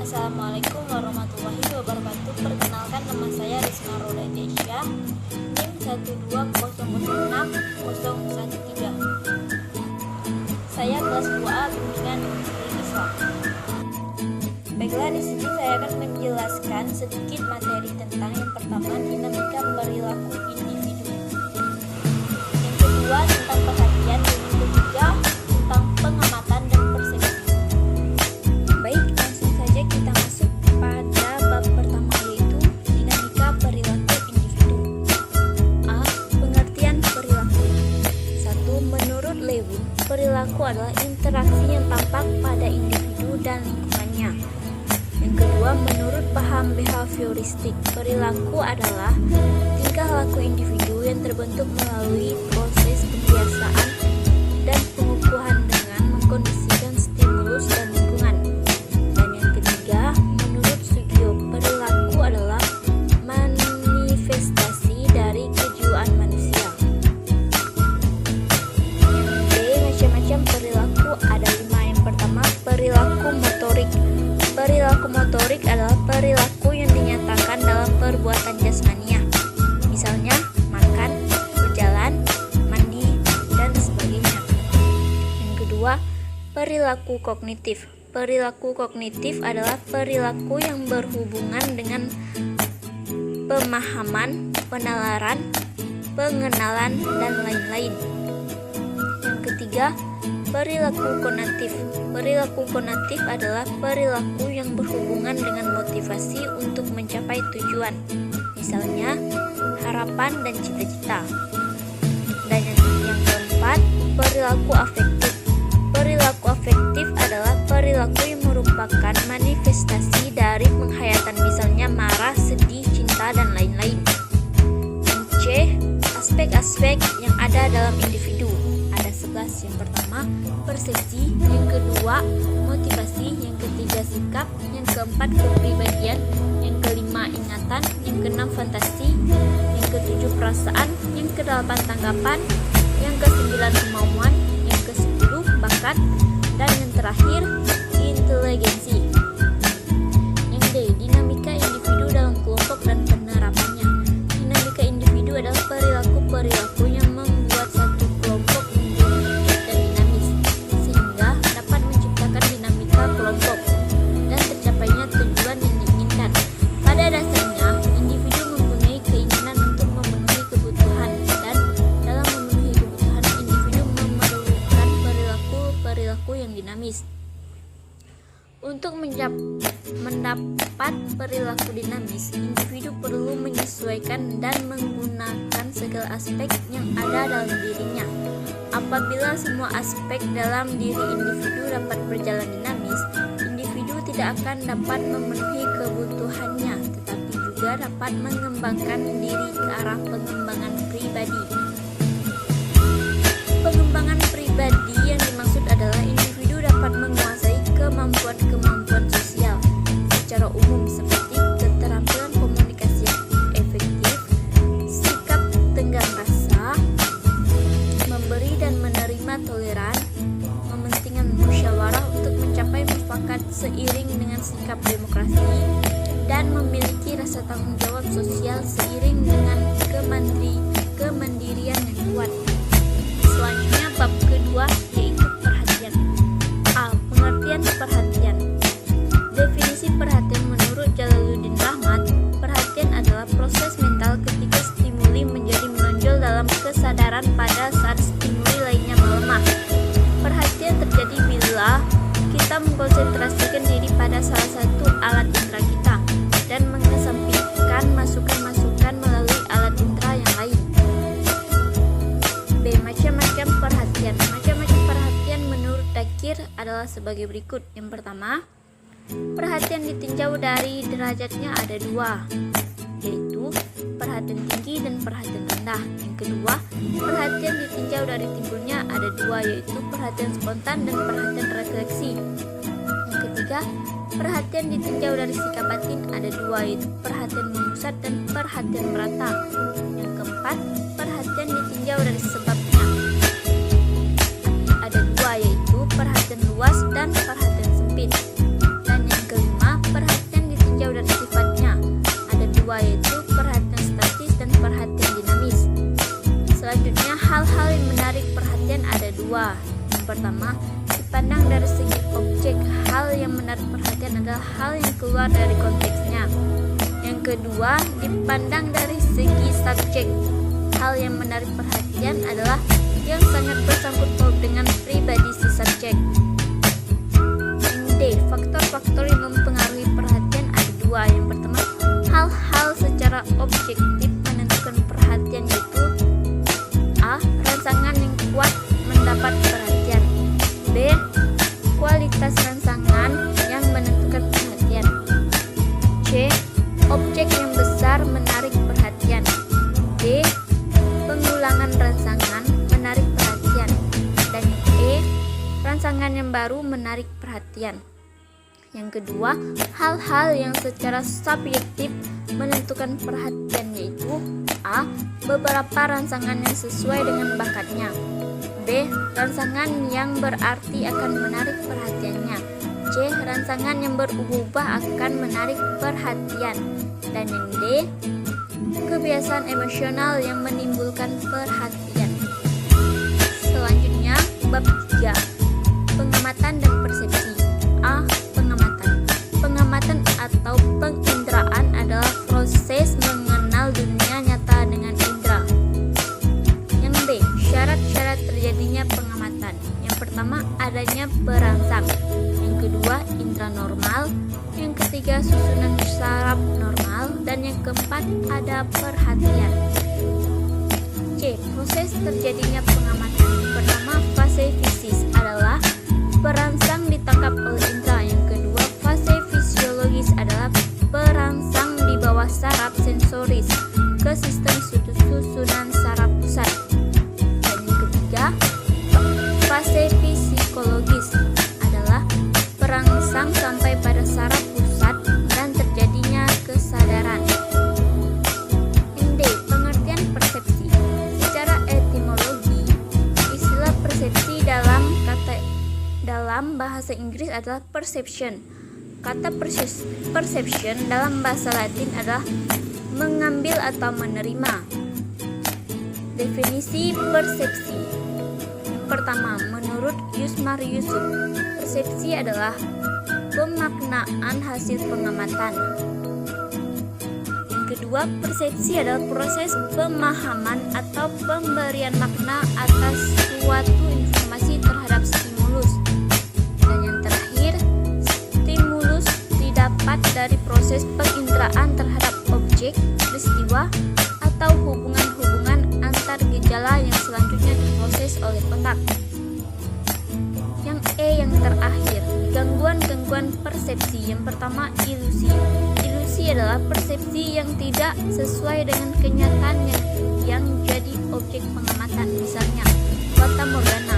Assalamualaikum warahmatullahi wabarakatuh. Perkenalkan, nama saya Risma Roda Desya, NIM 12006-013. Saya kelas 2A Bimbingan Negeri Islam. Baiklah, di sini saya akan menjelaskan sedikit materi tentang yang pertama, dinamika perilaku individu. Yang kedua, tentang perhatian. Yang ketiga, tentang pengamatan dan persepsi. Baik, langsung saja kita masuk pada bab pertama, yaitu dinamika perilaku individu. A. Pengertian perilaku. 1. Menurut Lewin, perilaku adalah interaksi yang tampak pada individu dan lingkungannya. Yang kedua, menurut paham behavioristik, perilaku adalah tingkah laku individu yang terbentuk melalui proses pembiasaan dan pengukuhan dengan mengkondisikan stimulus dan lingkungan. Dan yang ketiga, menurut Sugio, perilaku adalah manifestasi dari kejiwaan manusia. Yang B, macam-macam perilaku, ada 5. Yang pertama, perilaku motorik. Perilaku motorik adalah perilaku yang dinyatakan dalam perbuatan jasmania, misalnya makan, berjalan, mandi, dan sebagainya. Yang kedua, perilaku kognitif. Perilaku kognitif adalah perilaku yang berhubungan dengan pemahaman, penalaran, pengenalan, dan lain-lain. Yang ketiga, perilaku konatif. Perilaku konatif adalah perilaku yang berhubungan dengan motivasi untuk mencapai tujuan, misalnya harapan dan cita-cita. Dan yang keempat, perilaku afektif. Perilaku afektif adalah perilaku yang merupakan manifestasi dari penghayatan, misalnya marah, sedih, cinta, dan lain-lain. Yang C, aspek-aspek yang ada dalam individu. Ada 11. Yang pertama, persepsi. Yang kedua, motivasi. Yang ketiga, sikap. Yang keempat, kepribadian. Yang kelima, ingatan. Yang keenam, fantasi. Yang ketujuh, perasaan. Yang kedelapan, tanggapan. Yang kesembilan, kemauan. Yang kesepuluh, bakat. Dan yang terakhir, inteligensi. Yang D, dinamika individu dalam kelompok dan penerapannya. Dinamika individu adalah perilaku-perilaku yang membuat satu kelompok menjadi hidup dan dinamis, sehingga dapat menciptakan dinamika kelompok dan tercapainya tujuan yang diinginkan. Pada dasarnya, individu mempunyai keinginan untuk memenuhi kebutuhan, dan dalam memenuhi kebutuhan, individu memerlukan perilaku yang dinamis. Untuk mendapat perilaku dinamis, individu perlu menyesuaikan dan menggunakan segala aspek yang ada dalam dirinya. Apabila semua aspek dalam diri individu dapat berjalan dinamis, individu tidak akan dapat memenuhi kebutuhannya, tetapi juga dapat mengembangkan diri ke arah pengembangan pribadi. Pengembangan pribadi yang dimaksud adalah individu dapat menguasai kemampuan-kemampuan sosial secara umum, seperti keterampilan komunikasi yang efektif, sikap tenggang rasa, memberi dan menerima toleran, mementingkan musyawarah untuk mencapai mufakat seiring dengan sikap demokrasi, dan memiliki rasa tanggung jawab sosial seiring dengan kemandirian yang kuat. Selanjutnya, bab kedua, yaitu perhatian. A. Pengertian perhatian. Definisi perhatian menurut Jalaluddin Rahmat, perhatian adalah proses mental ketika stimuli menjadi menonjol dalam kesadaran pada saat stimuli lainnya melemah. Perhatian terjadi bila kita mengkonsentrasikan diri pada salah satu alat indera kita dan mengesampingkan masukan-masukan melalui alat indera yang lain. B. Macam-macam perhatian. Macam-macam perhatian menurut Dakir adalah sebagai berikut. Yang pertama, perhatian ditinjau dari derajatnya ada 2, yaitu perhatian tinggi dan perhatian rendah. Yang kedua, perhatian ditinjau dari timbulnya ada 2, yaitu perhatian spontan dan perhatian refleksi. Yang ketiga, perhatian ditinjau dari sikap batin ada 2, yaitu perhatian memusat dan perhatian merata. Yang keempat, perhatian ditinjau dari sebabnya ada 2, yaitu perhatian luas dan perhatian sempit. Dan yang kelima, perhatian yang menarik perhatian adalah hal yang keluar dari konteksnya. Yang kedua, dipandang dari segi subjek. Hal yang menarik perhatian adalah yang sangat bersangkut paut dengan pribadi si subjek. Yang D, faktor-faktor yang mempengaruhi perhatian ada dua. Yang pertama, hal-hal secara objektif menentukan perhatian, yaitu A. Rangsangan yang kuat mendapat perhatian. B. Kualitas rangsangan yang menentukan perhatian. C. Objek yang besar menarik perhatian. D. Pengulangan rangsangan menarik perhatian. Dan E. Rangsangan yang baru menarik perhatian. Yang kedua, hal-hal yang secara subjektif menentukan perhatian, yaitu A. Beberapa rangsangan yang sesuai dengan bakatnya. B. Rangsangan yang berarti akan menarik perhatiannya. C. Rangsangan yang berubah akan menarik perhatian. Dan yang D. Kebiasaan emosional yang menimbulkan perhatian. Selanjutnya, bab 3. Pengamatan dan persepsi. A. Pengamatan atau penginderaan adalah proses mengenal dunia nyata dengan indera. Yang B. Syarat-syarat terjadinya pengamatan. Yang pertama, adanya perangsang. Yang kedua, indera normal. Yang ketiga, susunan saraf normal. Dan yang keempat, ada perhatian. C. Proses terjadinya pengamatan. Yang pertama, fase fisis adalah perangsang ditangkap oleh indera. Yang kedua, fase fisiologis adalah perangsang di bawah saraf sensoris ke sistem susunan saraf pusat. Dan yang ketiga, fase psikologis adalah perangsang sampai pada saraf pusat dan terjadinya kesadaran. Yang D. Pengertian persepsi. Secara etimologi, istilah persepsi dalam bahasa Inggris adalah perception. Kata perception dalam bahasa Latin adalah mengambil atau menerima. Definisi persepsi. Yang pertama, menurut Yusmar Yusuf, persepsi adalah pemaknaan hasil pengamatan. Yang kedua, persepsi adalah proses pemahaman atau pemberian makna atas suatu informasi terhadap stimulus. Dan yang terakhir, stimulus didapat dari proses penginderaan terhadap objek, peristiwa, atau hubungan-hubungan antar gejala yang selanjutnya diproses oleh otak. Yang E yang terakhir, gangguan-gangguan persepsi. Yang pertama, ilusi. Ilusi adalah persepsi yang tidak sesuai dengan kenyataan yang jadi objek pengamatan, misalnya fata morgana.